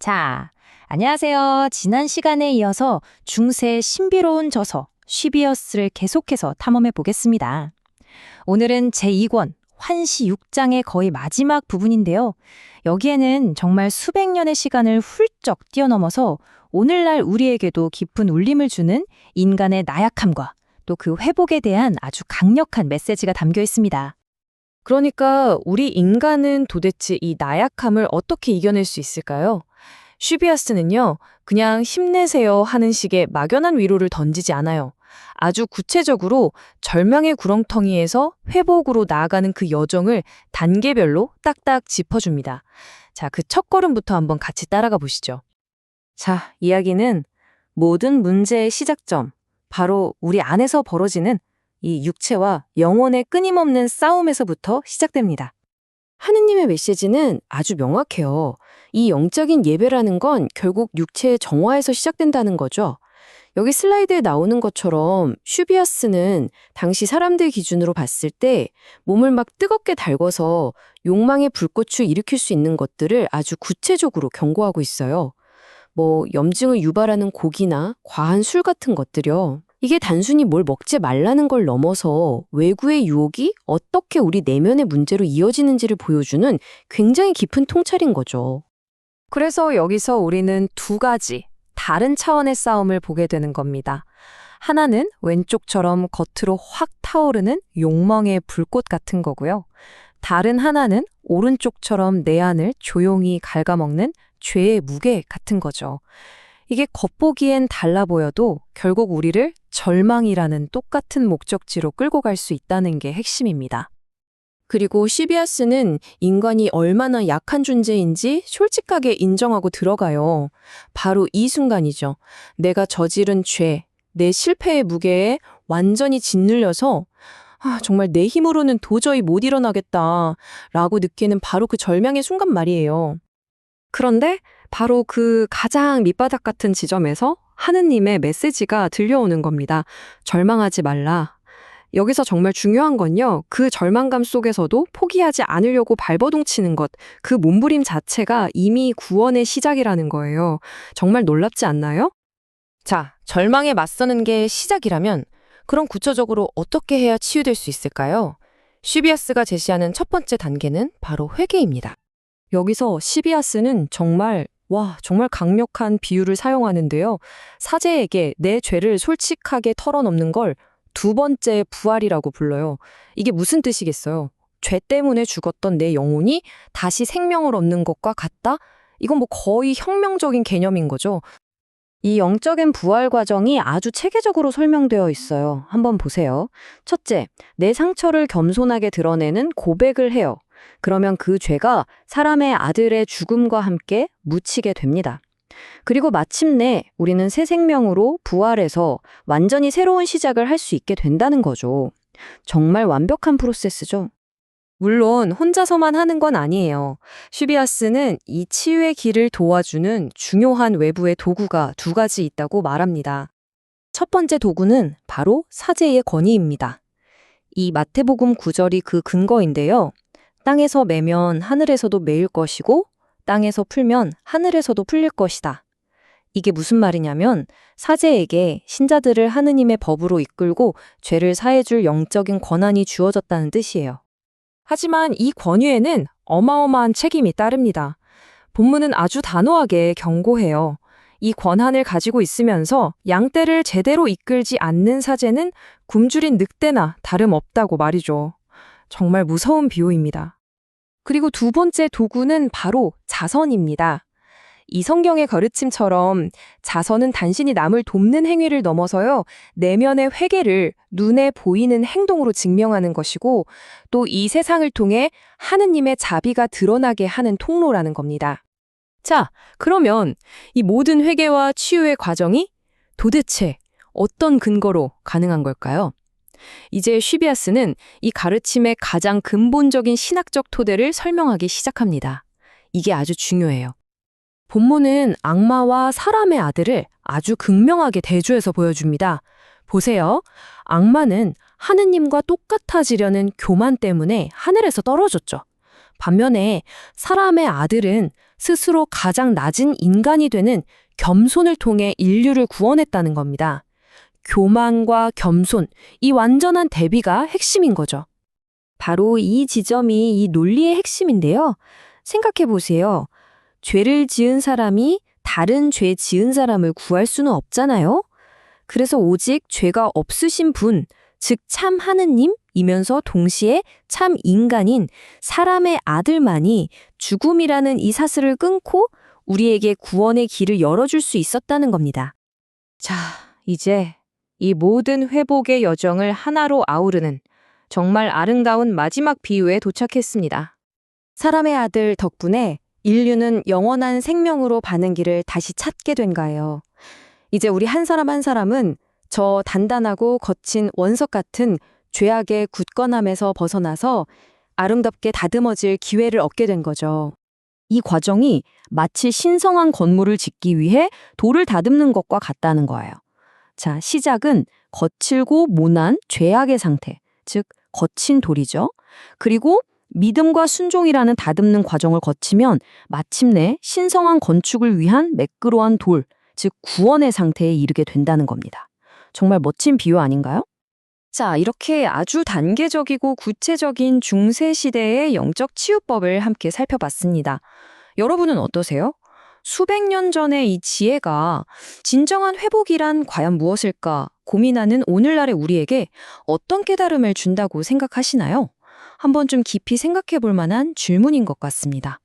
자, 안녕하세요. 지난 시간에 이어서 중세의 신비로운 저서 쉬비어스를 계속해서 탐험해 보겠습니다. 오늘은 제2권 환시 6장의 거의 마지막 부분인데요. 여기에는 정말 수백 년의 시간을 훌쩍 뛰어넘어서 오늘날 우리에게도 깊은 울림을 주는 인간의 나약함과 또 그 회복에 대한 아주 강력한 메시지가 담겨 있습니다. 그러니까 우리 인간은 도대체 이 나약함을 어떻게 이겨낼 수 있을까요? 슈비아스는요, 그냥 힘내세요 하는 식의 막연한 위로를 던지지 않아요. 아주 구체적으로 절망의 구렁텅이에서 회복으로 나아가는 그 여정을 단계별로 딱딱 짚어줍니다. 자, 그 첫 걸음부터 한번 같이 따라가 보시죠. 자, 이야기는 모든 문제의 시작점, 바로 우리 안에서 벌어지는 이 육체와 영혼의 끊임없는 싸움에서부터 시작됩니다. 하느님의 메시지는 아주 명확해요. 이 영적인 예배라는 건 결국 육체의 정화에서 시작된다는 거죠. 여기 슬라이드에 나오는 것처럼 슈비아스는 당시 사람들 기준으로 봤을 때 몸을 막 뜨겁게 달궈서 욕망의 불꽃을 일으킬 수 있는 것들을 아주 구체적으로 경고하고 있어요. 염증을 유발하는 고기나 과한 술 같은 것들이요. 이게 단순히 뭘 먹지 말라는 걸 넘어서 외구의 유혹이 어떻게 우리 내면의 문제로 이어지는지를 보여주는 굉장히 깊은 통찰인 거죠. 그래서 여기서 우리는 두 가지 다른 차원의 싸움을 보게 되는 겁니다. 하나는 왼쪽처럼 겉으로 확 타오르는 욕망의 불꽃 같은 거고요. 다른 하나는 오른쪽처럼 내 안을 조용히 갉아먹는 죄의 무게 같은 거죠. 이게 겉보기엔 달라 보여도 결국 우리를 절망이라는 똑같은 목적지로 끌고 갈 수 있다는 게 핵심입니다. 그리고 시비아스는 인간이 얼마나 약한 존재인지 솔직하게 인정하고 들어가요. 바로 이 순간이죠. 내가 저지른 죄, 내 실패의 무게에 완전히 짓눌려서 정말 내 힘으로는 도저히 못 일어나겠다 라고 느끼는 바로 그 절망의 순간 말이에요. 그런데 바로 그 가장 밑바닥 같은 지점에서 하느님의 메시지가 들려오는 겁니다. 절망하지 말라. 여기서 정말 중요한 건요. 그 절망감 속에서도 포기하지 않으려고 발버둥치는 것, 그 몸부림 자체가 이미 구원의 시작이라는 거예요. 정말 놀랍지 않나요? 자, 절망에 맞서는 게 시작이라면 그럼 구체적으로 어떻게 해야 치유될 수 있을까요? 슈비아스가 제시하는 첫 번째 단계는 바로 회개입니다. 여기서 시비아스는 정말 강력한 비유를 사용하는데요. 사제에게 내 죄를 솔직하게 털어놓는 걸 두 번째 부활이라고 불러요. 이게 무슨 뜻이겠어요? 죄 때문에 죽었던 내 영혼이 다시 생명을 얻는 것과 같다? 이건 거의 혁명적인 개념인 거죠. 이 영적인 부활 과정이 아주 체계적으로 설명되어 있어요. 한번 보세요. 첫째, 내 상처를 겸손하게 드러내는 고백을 해요. 그러면 그 죄가 사람의 아들의 죽음과 함께 묻히게 됩니다. 그리고 마침내 우리는 새 생명으로 부활해서 완전히 새로운 시작을 할 수 있게 된다는 거죠. 정말 완벽한 프로세스죠. 물론 혼자서만 하는 건 아니에요. 슈비아스는 이 치유의 길을 도와주는 중요한 외부의 도구가 두 가지 있다고 말합니다. 첫 번째 도구는 바로 사제의 권위입니다. 이 마태복음 9절이 그 근거인데요. 땅에서 매면 하늘에서도 매일 것이고 땅에서 풀면 하늘에서도 풀릴 것이다. 이게 무슨 말이냐면 사제에게 신자들을 하느님의 법으로 이끌고 죄를 사해줄 영적인 권한이 주어졌다는 뜻이에요. 하지만 이 권위에는 어마어마한 책임이 따릅니다. 본문은 아주 단호하게 경고해요. 이 권한을 가지고 있으면서 양떼를 제대로 이끌지 않는 사제는 굶주린 늑대나 다름없다고 말이죠. 정말 무서운 비유입니다. 그리고 두 번째 도구는 바로 자선입니다. 이 성경의 가르침처럼 자선은 단순히 남을 돕는 행위를 넘어서요, 내면의 회개를 눈에 보이는 행동으로 증명하는 것이고 또 이 세상을 통해 하느님의 자비가 드러나게 하는 통로라는 겁니다. 자, 그러면 이 모든 회개와 치유의 과정이 도대체 어떤 근거로 가능한 걸까요? 이제 슈비아스는 이 가르침의 가장 근본적인 신학적 토대를 설명하기 시작합니다. 이게 아주 중요해요. 본문은 악마와 사람의 아들을 아주 극명하게 대조해서 보여줍니다. 보세요. 악마는 하느님과 똑같아지려는 교만 때문에 하늘에서 떨어졌죠. 반면에 사람의 아들은 스스로 가장 낮은 인간이 되는 겸손을 통해 인류를 구원했다는 겁니다. 교만과 겸손, 이 완전한 대비가 핵심인 거죠. 바로 이 지점이 이 논리의 핵심인데요. 생각해 보세요. 죄를 지은 사람이 다른 죄 지은 사람을 구할 수는 없잖아요. 그래서 오직 죄가 없으신 분, 즉 참 하느님이면서 동시에 참 인간인 사람의 아들만이 죽음이라는 이 사슬을 끊고 우리에게 구원의 길을 열어줄 수 있었다는 겁니다. 자, 이제 이 모든 회복의 여정을 하나로 아우르는 정말 아름다운 마지막 비유에 도착했습니다. 사람의 아들 덕분에 인류는 영원한 생명으로 가는 길을 다시 찾게 된 거예요. 이제 우리 한 사람 한 사람은 저 단단하고 거친 원석 같은 죄악의 굳건함에서 벗어나서 아름답게 다듬어질 기회를 얻게 된 거죠. 이 과정이 마치 신성한 건물을 짓기 위해 돌을 다듬는 것과 같다는 거예요. 자, 시작은 거칠고 모난 죄악의 상태, 즉 거친 돌이죠. 그리고 믿음과 순종이라는 다듬는 과정을 거치면 마침내 신성한 건축을 위한 매끄러운 돌, 즉 구원의 상태에 이르게 된다는 겁니다. 정말 멋진 비유 아닌가요? 자, 이렇게 아주 단계적이고 구체적인 중세 시대의 영적 치유법을 함께 살펴봤습니다. 여러분은 어떠세요? 수백 년 전의 이 지혜가 진정한 회복이란 과연 무엇일까 고민하는 오늘날의 우리에게 어떤 깨달음을 준다고 생각하시나요? 한번 좀 깊이 생각해 볼 만한 질문인 것 같습니다.